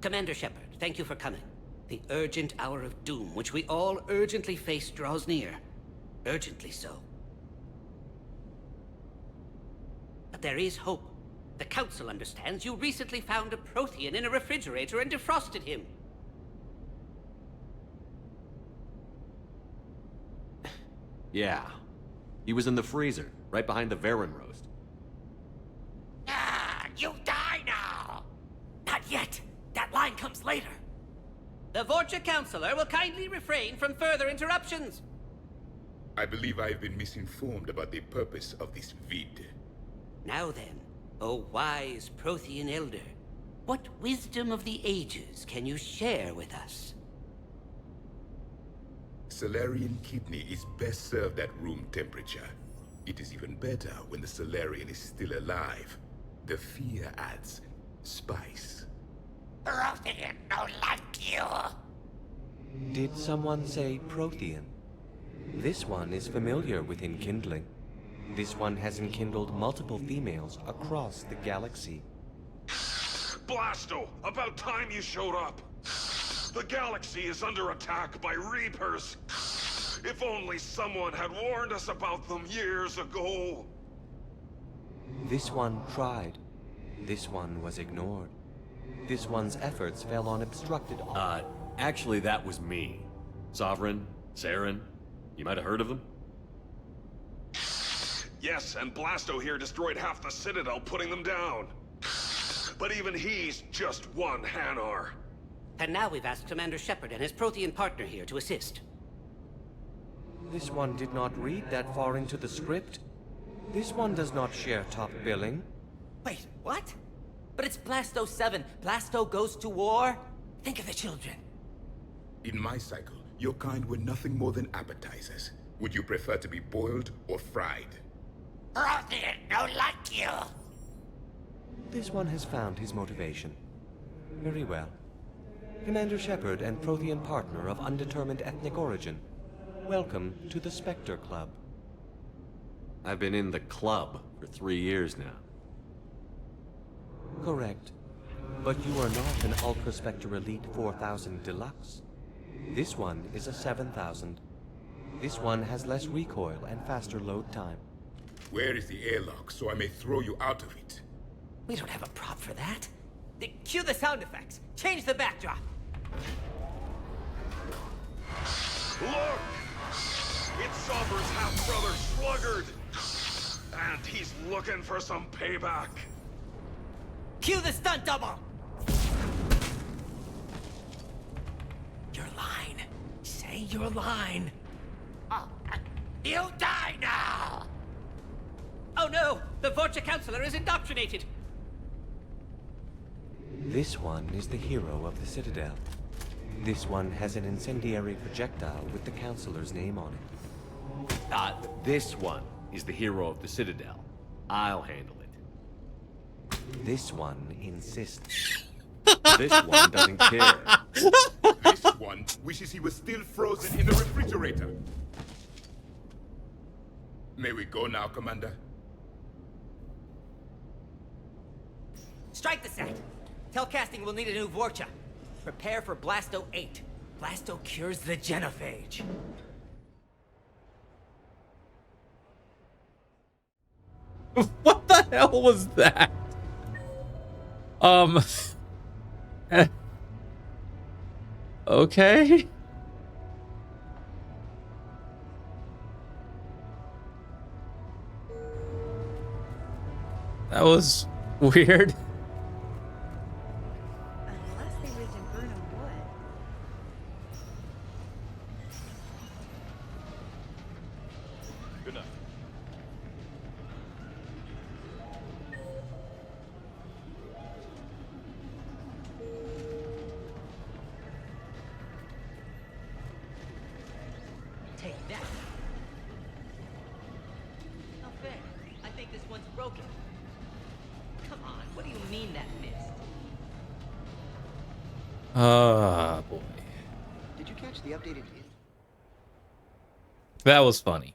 Commander Shepard, thank you for coming. The urgent hour of doom, which we all urgently face, draws near. Urgently so. But there is hope. The Council understands you recently found a Prothean in a refrigerator and defrosted him. Yeah. He was in the freezer, right behind the Varen roast. Ah, you die now! Not yet! That line comes later. The Vorcha Councilor will kindly refrain from further interruptions. I believe I have been misinformed about the purpose of this vid. Now then, O wise Prothean Elder, what wisdom of the ages can you share with us? Salarian kidney is best served at room temperature. It is even better when the Salarian is still alive. The fear adds spice. Prothean no like you. Did someone say Prothean? This one is familiar with enkindling. This one has enkindled multiple females across the galaxy. Blasto, about time you showed up. The galaxy is under attack by Reapers. If only someone had warned us about them years ago. This one tried. This one was ignored. This one's efforts fell on obstructed... Actually that was me. Sovereign, Saren, you might have heard of them? Yes, and Blasto here destroyed half the Citadel, putting them down. But even he's just one Hanar. And now we've asked Commander Shepard and his Prothean partner here to assist. This one did not read that far into the script. This one does not share top billing. Wait, what? But it's Blasto 7. Blasto goes to war? Think of the children. In my cycle, your kind were nothing more than appetizers. Would you prefer to be boiled or fried? Prothean no like you. This one has found his motivation. Very well. Commander Shepard and Prothean partner of undetermined ethnic origin. Welcome to the Spectre Club. I've been in the club for 3 years now. Correct. But you are not an Ultra Spectre Elite 4000 Deluxe. This one is a 7000. This one has less recoil and faster load time. Where is the airlock so I may throw you out of it? We don't have a prop for that. Cue the sound effects. Change the backdrop. Look! It's Sovereign's half-brother, Sluggard! And he's looking for some payback. Cue the stunt double. Your line. Say your line. You die now! Oh no! The Vorcha Councilor is indoctrinated! This one is the hero of the Citadel. This one has an incendiary projectile with the Councilor's name on it. This one is the hero of the Citadel. I'll handle it. This one insists. This one doesn't care. This one wishes he was still frozen in the refrigerator. May we go now, Commander? Strike the set. Telcasting will need a new Vorcha. Prepare for Blasto 8. Blasto cures the genophage. What the hell was that? Okay. That was weird. Unless they lived in Burnham Wood. Good enough. Take that. Not fair. I think this one's broken. Come on, what do you mean that missed? Ah, boy. Did you catch the updated vid? That was funny.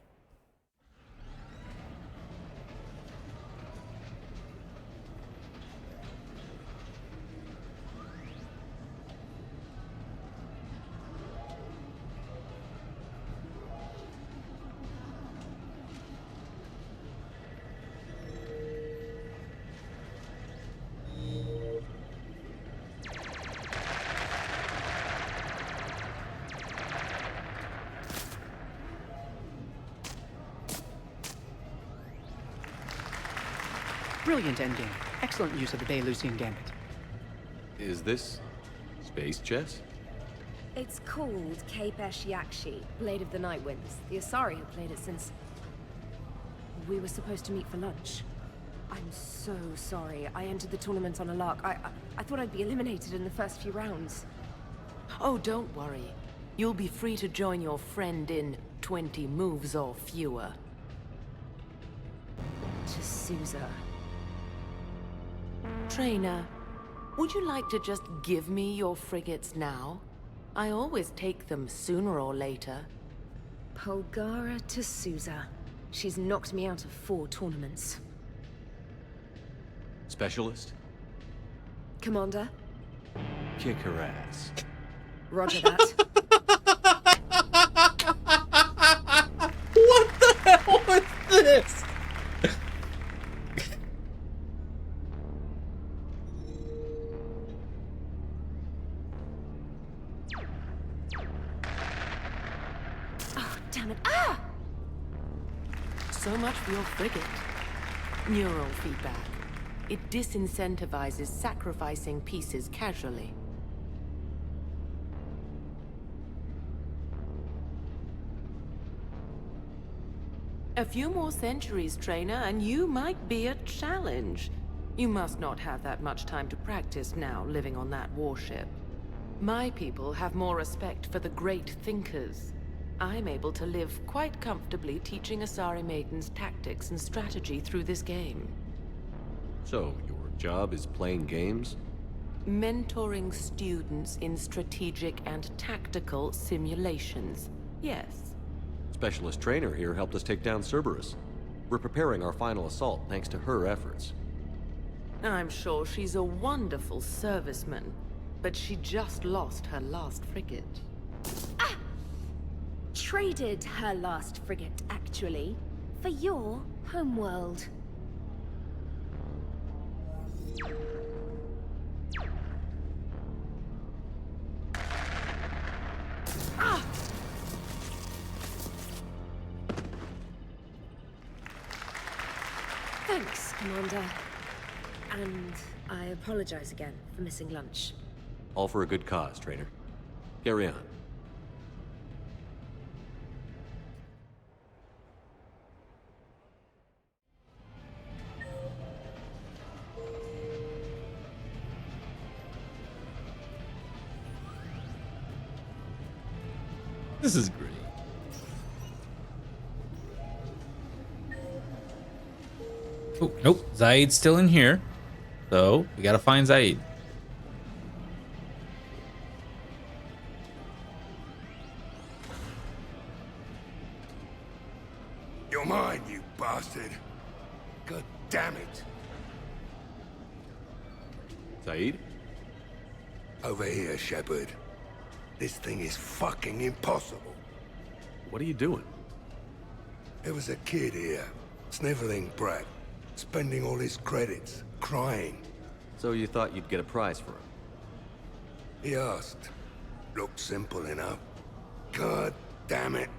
Brilliant endgame. Excellent use of the Belarusian Gambit. Is this space chess? It's called Kapesh Yakshi, Blade of the Night Winds. The Asari have played it since... we were supposed to meet for lunch. I'm so sorry. I entered the tournament on a lark. I thought I'd be eliminated in the first few rounds. Oh, don't worry. You'll be free to join your friend in 20 moves or fewer. To Sousa. Trainer, would you like to just give me your frigates now? I always take them sooner or later. Polgara to Sousa. She's knocked me out of 4 tournaments. Specialist? Commander? Kick her ass. Roger that. What the hell was this? Oh, damn it. Ah! So much for your frigate. Neural feedback. It disincentivizes sacrificing pieces casually. A few more centuries, Trainer, and you might be a challenge. You must not have that much time to practice now, living on that warship. My people have more respect for the great thinkers. I'm able to live quite comfortably teaching Asari maidens tactics and strategy through this game. So, your job is playing games? Mentoring students in strategic and tactical simulations. Yes. Specialist trainer here helped us take down Cerberus. We're preparing our final assault thanks to her efforts. I'm sure she's a wonderful serviceman, but she just lost her last frigate. Ah! Traded her last frigate, actually, for your homeworld. Ah! Thanks, Commander. And I apologize again for missing lunch. All for a good cause, trainer. Carry on. This is great. Oh, nope. Zaid's still in here. So, we gotta find Zaid. You're mine, you bastard. God damn it. Zaid? Over here, Shepard. This thing is fucking impossible. What are you doing? There was a kid here, sniveling brat, spending all his credits, crying. So you thought you'd get a prize for him? He asked. Looked simple enough. God damn it.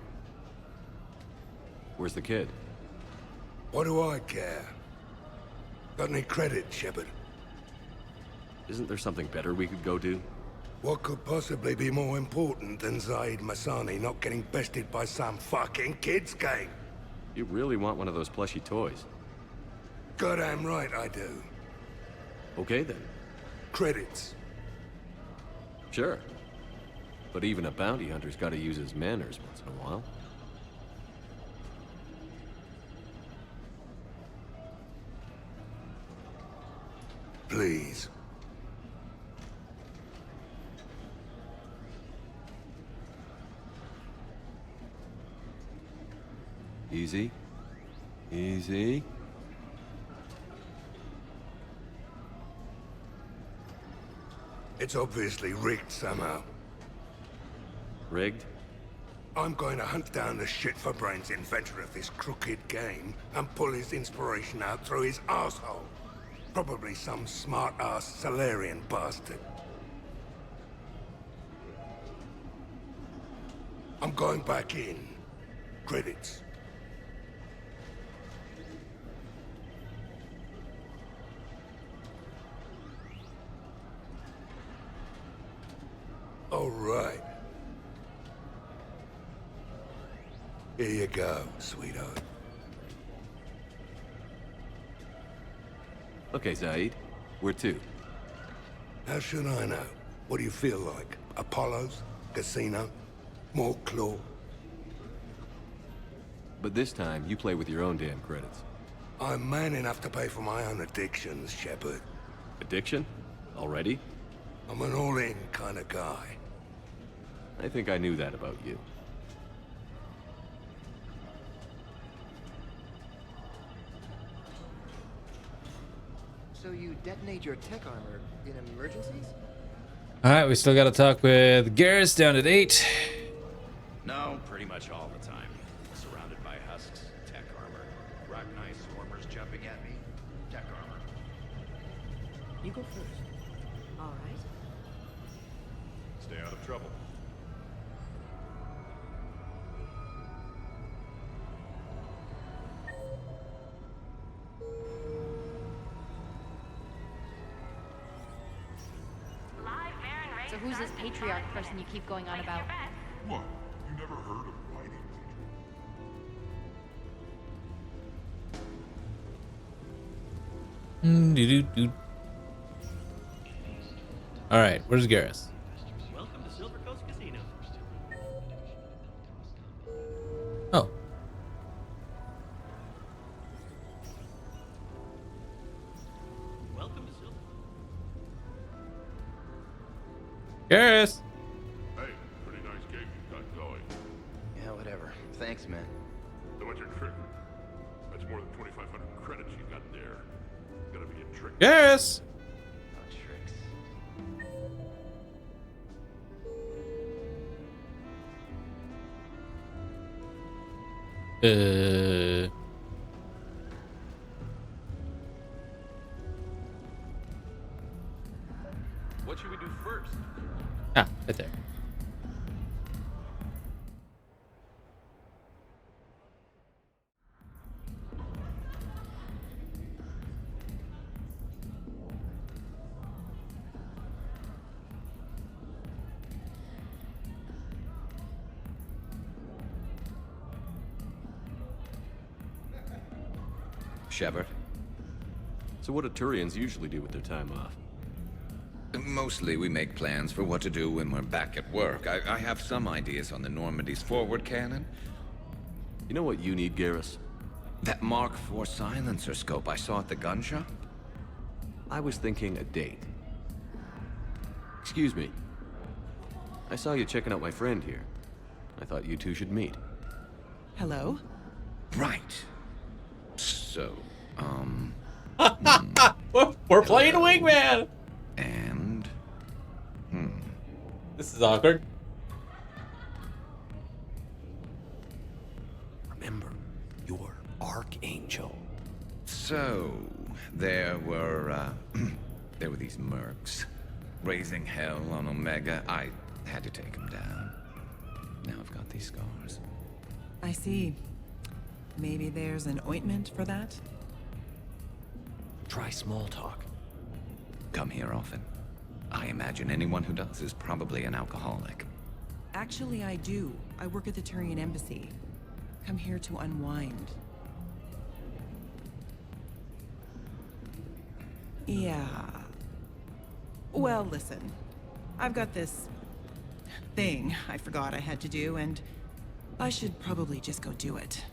Where's the kid? What do I care? Got any credit, Shepard? Isn't there something better we could go do? What could possibly be more important than Zaid Masani not getting bested by some fucking kids game? You really want one of those plushy toys? Goddamn right I do. Okay then. Credits. Sure. But even a bounty hunter's gotta use his manners once in a while. Please. Easy. Easy. It's obviously rigged somehow. Rigged? I'm going to hunt down the shit-for-brains inventor of this crooked game and pull his inspiration out through his asshole. Probably some smart-ass Salarian bastard. I'm going back in. Credits. Here you go, sweetheart. Okay, Zaid. Where to? How should I know? What do you feel like? Apollo's? Casino? More claw? But this time, you play with your own damn credits. I'm man enough to pay for my own addictions, Shepard. Addiction? Already? I'm an all-in kind of guy. I think I knew that about you. So you detonate your tech armor in emergencies? Alright, we still gotta talk with Garrus down at 8. No, pretty much all the time. Surrounded by husks, tech armor. Rock knife swarmers jumping at me, tech armor. You go first. All right. Stay out of trouble. So who's this patriarch person you keep going on about? What? You never heard of fighting? Alright, where's Garrus? Welcome to Silver Coast Casino. Oh. Welcome to Silver. Garrus! Hey, pretty nice game you got going. Yeah, whatever. Thanks, man. So what's your trick? That's more than 2,500 credits you got there. Gotta be a trick. Garrus! Not tricks. What should we do first? Ah, right there. Shepard. So what do Turians usually do with their time off? Mostly we make plans for what to do when we're back at work. I have some ideas on the Normandy's forward cannon. You know what you need, Garrus? That Mark IV silencer scope I saw at the gun shop? I was thinking a date. Excuse me. I saw you checking out my friend here. I thought you two should meet. Hello? Right. So, We're playing Wingman! and... This is awkward. Remember, you're Archangel. So, there were these mercs raising hell on Omega. I had to take them down. Now I've got these scars. I see. Maybe there's an ointment for that? Try small talk. Come here often. I imagine anyone who does is probably an alcoholic. Actually, I do. I work at the Turian embassy. Come here to unwind. Yeah. Well, listen. I've got this thing I forgot I had to do, and I should probably just go do it.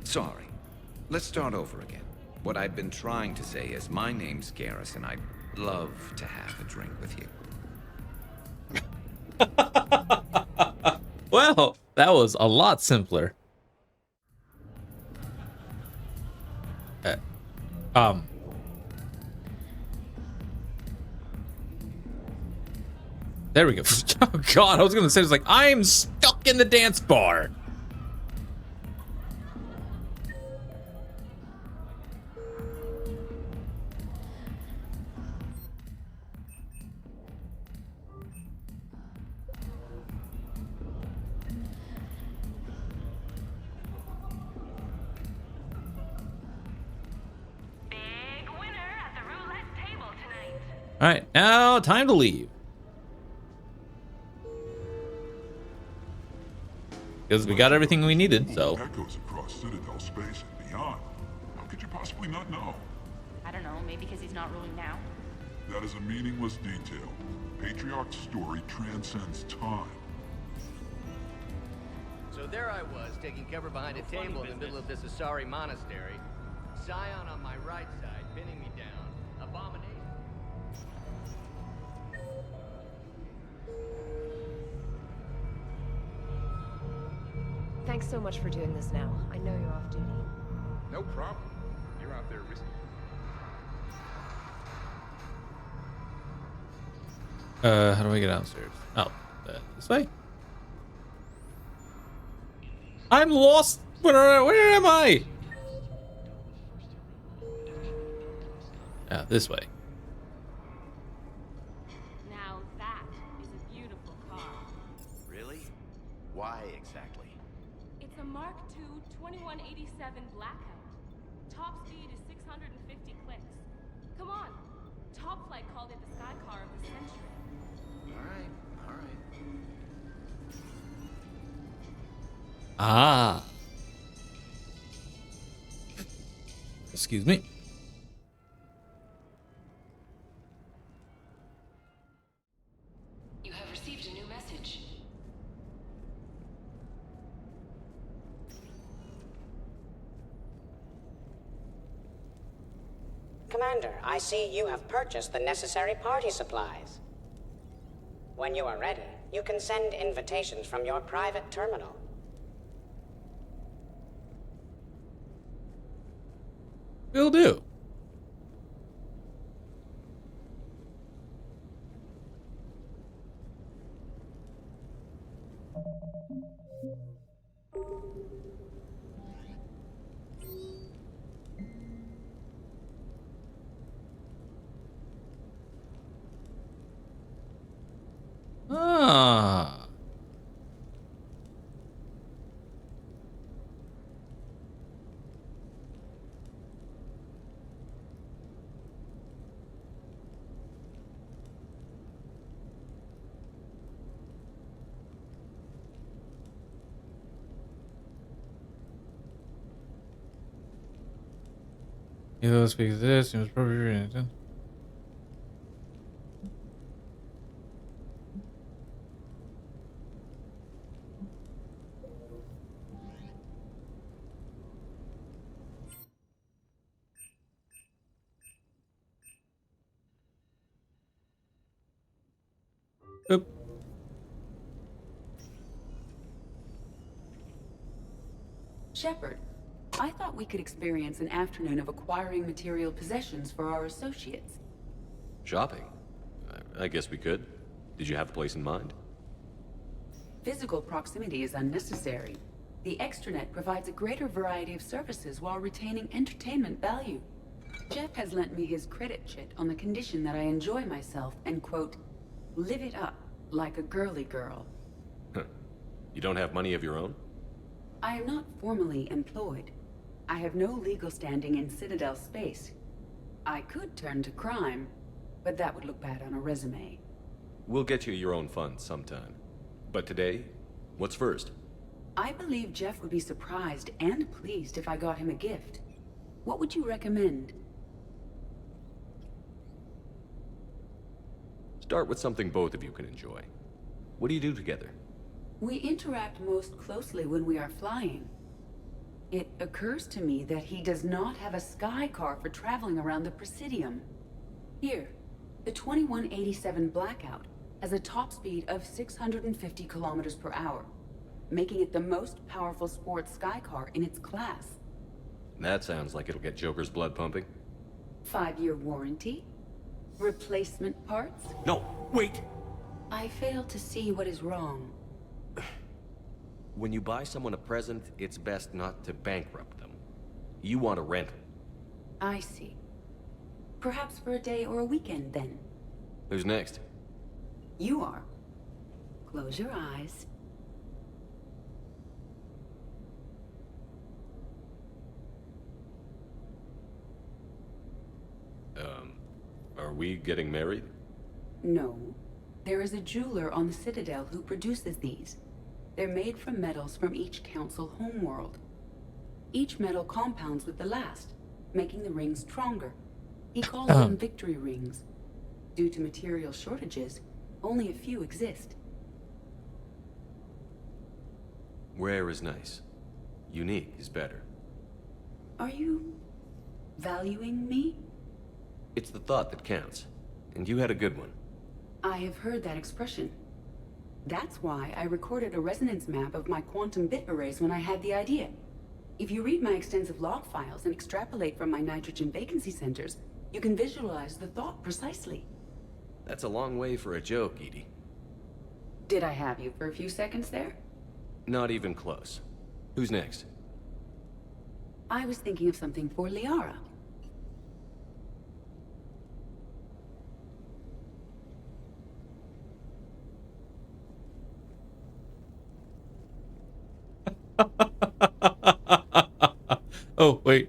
Sorry. Let's start over again. What I'd been trying to say is my name's Garrus, and I'd love to have a drink with you. Well, that was a lot simpler. There we go. Oh God, I was gonna say it's like I'm stuck in the dance bar. All right, now time to leave. Because we got everything we needed, so. Echoes across Citadel space and beyond. How could you possibly not know? I don't know, maybe because he's not ruling now. That is a meaningless detail. Patriarch's story transcends time. So there I was, taking cover behind a table in the middle of this Asari monastery. Scion on my right side, pinning me down. Abomination. Thanks so much for doing this now. I know you're off duty. No problem. You're out there risking. How do I get downstairs? Oh, this way. I'm lost. Where am I? Yeah, this way. Now that is a beautiful car. Really? Why exactly? It's a Mark II 2187 Blackout. Top speed is 650 clicks. Come on. Top Flight called it the sky car of the century. All right. Ah. Excuse me. You have received a new message. Commander, I see you have purchased the necessary party supplies. When you are ready, you can send invitations from your private terminal. Will do. Ah. Either speaks to this, it was probably written. Oop. Shepard, I thought we could experience an afternoon of acquiring material possessions for our associates. Shopping? I guess we could. Did you have a place in mind? Physical proximity is unnecessary. The extranet provides a greater variety of services while retaining entertainment value. Jeff has lent me his credit chit on the condition that I enjoy myself and, quote, live it up like a girly girl. You don't have money of your own? I am not formally employed. I have no legal standing in Citadel space. I could turn to crime, but that would look bad on a resume. We'll get you your own funds sometime. But today, what's first? I believe Jeff would be surprised and pleased if I got him a gift. What would you recommend? Start with something both of you can enjoy. What do you do together? We interact most closely when we are flying. It occurs to me that he does not have a sky car for traveling around the Presidium. Here, the 2187 Blackout has a top speed of 650 kilometers per hour, making it the most powerful sports sky car in its class. That sounds like it'll get Joker's blood pumping. 5-year warranty? Replacement parts? No, wait! I fail to see what is wrong. When you buy someone a present, it's best not to bankrupt them. You want a rental. I see. Perhaps for a day or a weekend, then. Who's next? You are. Close your eyes. All Are we getting married? No. There is a jeweler on the Citadel who produces these. They're made from metals from each council homeworld. Each metal compounds with the last, making the rings stronger. He calls them victory rings. Due to material shortages, only a few exist. Rare is nice. Unique is better. Are you valuing me? It's the thought that counts. And you had a good one. I have heard that expression. That's why I recorded a resonance map of my quantum bit arrays when I had the idea. If you read my extensive log files and extrapolate from my nitrogen vacancy centers, you can visualize the thought precisely. That's a long way for a joke, Edie. Did I have you for a few seconds there? Not even close. Who's next? I was thinking of something for Liara. Oh, wait.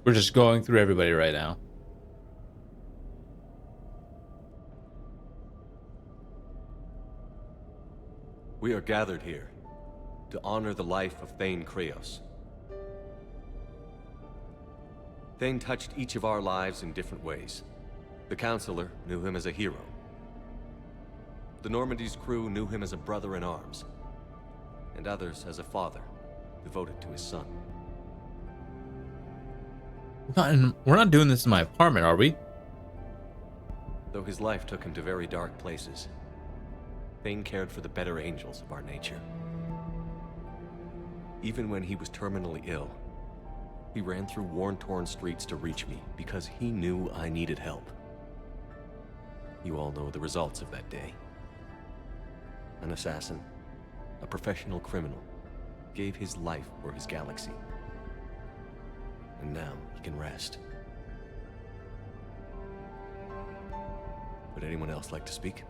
We're just going through everybody right now. We are gathered here to honor the life of Thane Krios. Thane touched each of our lives in different ways. The Counselor knew him as a hero. The Normandy's crew knew him as a brother in arms, and others as a father devoted to his son. We're not doing this in my apartment, are we? Though his life took him to very dark places, Thane cared for the better angels of our nature. Even when he was terminally ill, he ran through worn-torn streets to reach me because he knew I needed help. You all know the results of that day. An assassin, a professional criminal, gave his life for his galaxy. And now he can rest. Would anyone else like to speak?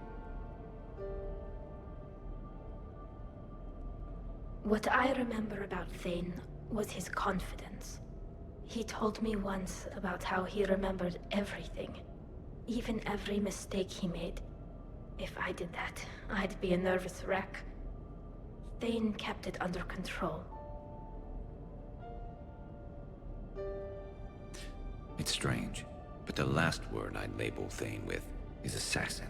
What I remember about Thane was his confidence. He told me once about how he remembered everything, even every mistake he made. If I did that, I'd be a nervous wreck. Thane kept it under control. It's strange, but the last word I'd label Thane with is assassin.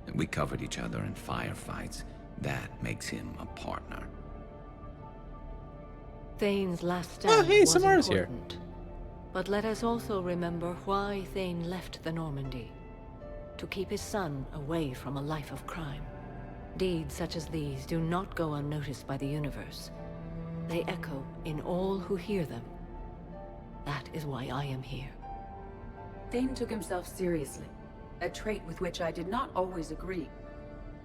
And we covered each other in firefights. That makes him a partner. Thane's last stand hey, was Samara's here. important. But let us also remember why Thane left the Normandy. To keep his son away from a life of crime. Deeds such as these do not go unnoticed by the universe. They echo in all who hear them. That is why I am here. Thane took himself seriously, a trait with which I did not always agree.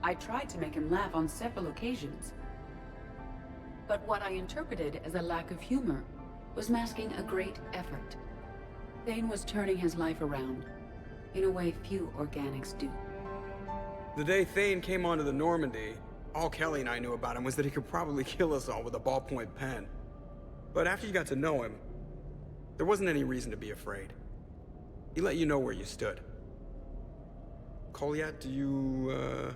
I tried to make him laugh on several occasions. But what I interpreted as a lack of humor was masking a great effort. Thane was turning his life around, in a way few organics do. The day Thane came onto the Normandy, all Kelly and I knew about him was that he could probably kill us all with a ballpoint pen. But after you got to know him, there wasn't any reason to be afraid. He let you know where you stood. Kolyat, do you,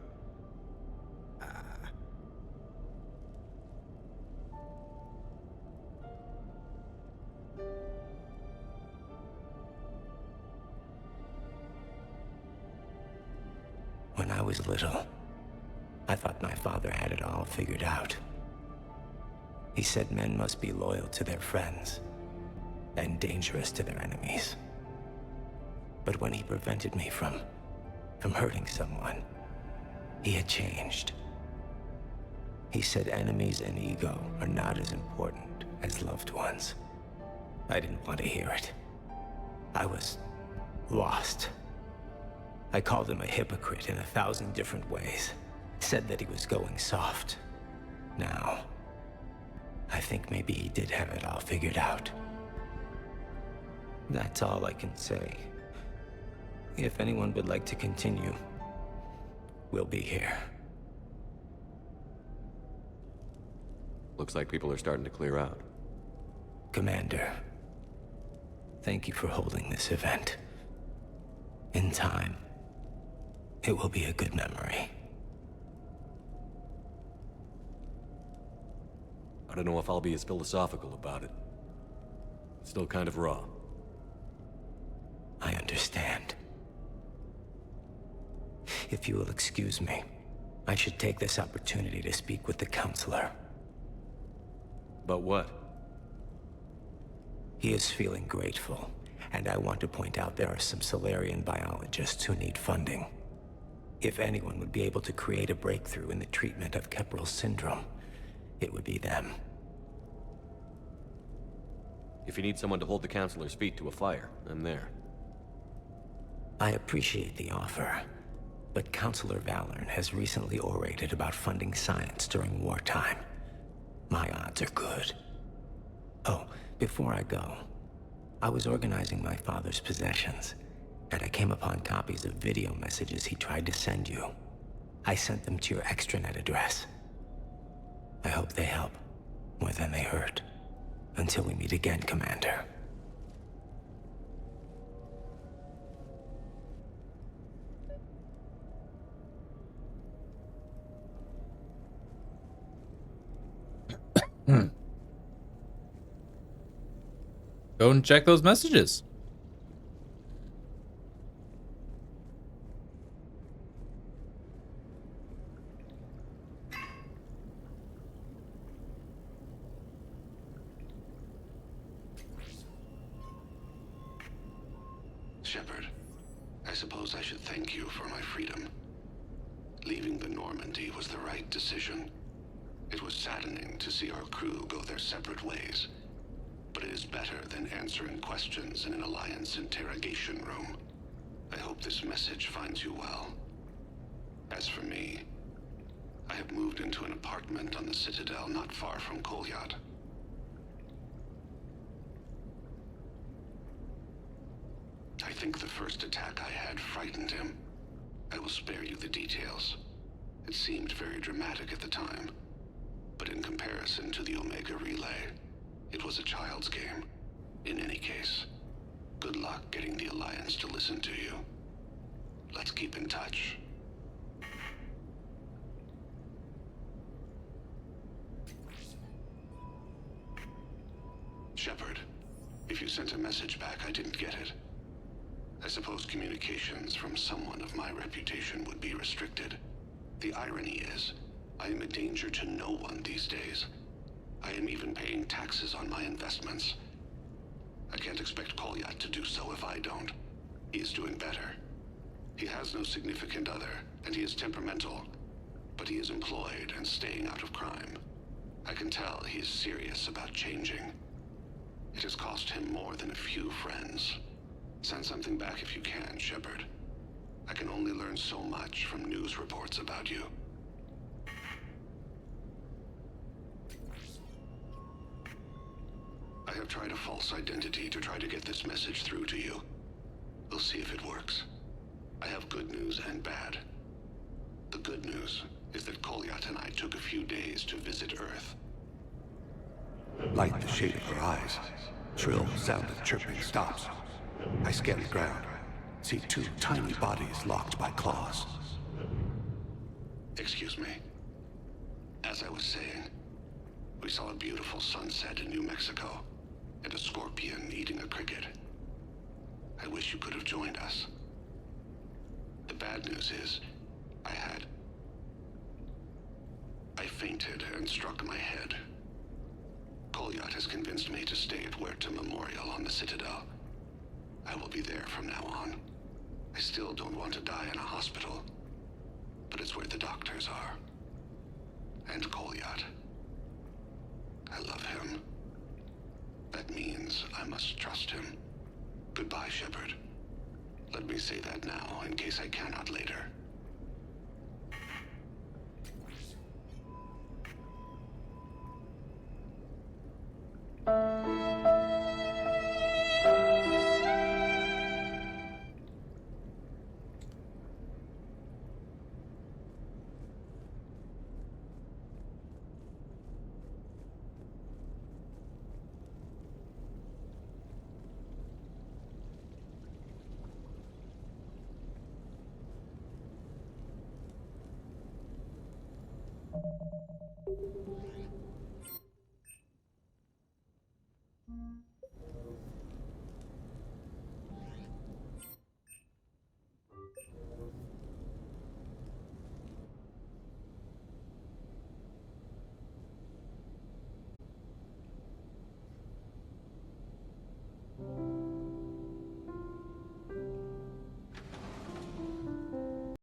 When I was little, I thought my father had it all figured out. He said men must be loyal to their friends and dangerous to their enemies. But when he prevented me from hurting someone, he had changed. He said enemies and ego are not as important as loved ones. I didn't want to hear it. I was lost. I called him a hypocrite in 1,000 different ways. Said that he was going soft. Now, I think maybe he did have it all figured out. That's all I can say. If anyone would like to continue, we'll be here. Looks like people are starting to clear out. Commander, thank you for holding this event. In time, it will be a good memory. I don't know if I'll be as philosophical about it. It's still kind of raw. I understand. If you will excuse me, I should take this opportunity to speak with the counselor. About what? He is feeling grateful, and I want to point out there are some Salarian biologists who need funding. If anyone would be able to create a breakthrough in the treatment of Kepral syndrome, it would be them. If you need someone to hold the counselor's feet to a fire, I'm there. I appreciate the offer, but Counselor Valorn has recently orated about funding science during wartime. My odds are good. Oh, before I go, I was organizing my father's possessions, and I came upon copies of video messages he tried to send you. I sent them to your extranet address. I hope they help, more than they hurt. Until we meet again, Commander. Go and check those messages. Shepard, I suppose I should thank you for my freedom. Leaving the Normandy was the right decision. It was saddening to see our crew go their separate ways, but it is better than answering questions in an Alliance interrogation room. I hope this message finds you well. As for me, I have moved into an apartment on the Citadel not far from Kolyat. I think the first attack I had frightened him. I will spare you the details. It seemed very dramatic at the time, but in comparison to the Omega Relay, it was a child's game. In any case, good luck getting the Alliance to listen to you. Let's keep in touch. Shepard, if you sent a message back, I didn't get it. I suppose communications from someone of my reputation would be restricted. The irony is, I am a danger to no one these days. I am even paying taxes on my investments. I can't expect Kolyat to do so if I don't. He is doing better. He has no significant other, and he is temperamental, but he is employed and staying out of crime. I can tell he is serious about changing. It has cost him more than a few friends. Send something back if you can, Shepard. I can only learn so much from news reports about you. I have tried a false identity to try to get this message through to you. We'll see if it works. I have good news and bad. The good news is that Kolyat and I took a few days to visit Earth. Light the shade of her eyes. Shrill sound of chirping stops. I scan the ground. See two tiny bodies locked by claws. Excuse me. As I was saying, we saw a beautiful sunset in New Mexico, and a scorpion eating a cricket. I wish you could have joined us. The bad news is, I fainted and struck my head. Kolyat has convinced me to stay at Huerta Memorial on the Citadel. I will be there from now on. I still don't want to die in a hospital, but it's where the doctors are. And Kolyat. I love him. That means I must trust him. Goodbye, Shepard. Let me say that now, in case I cannot later.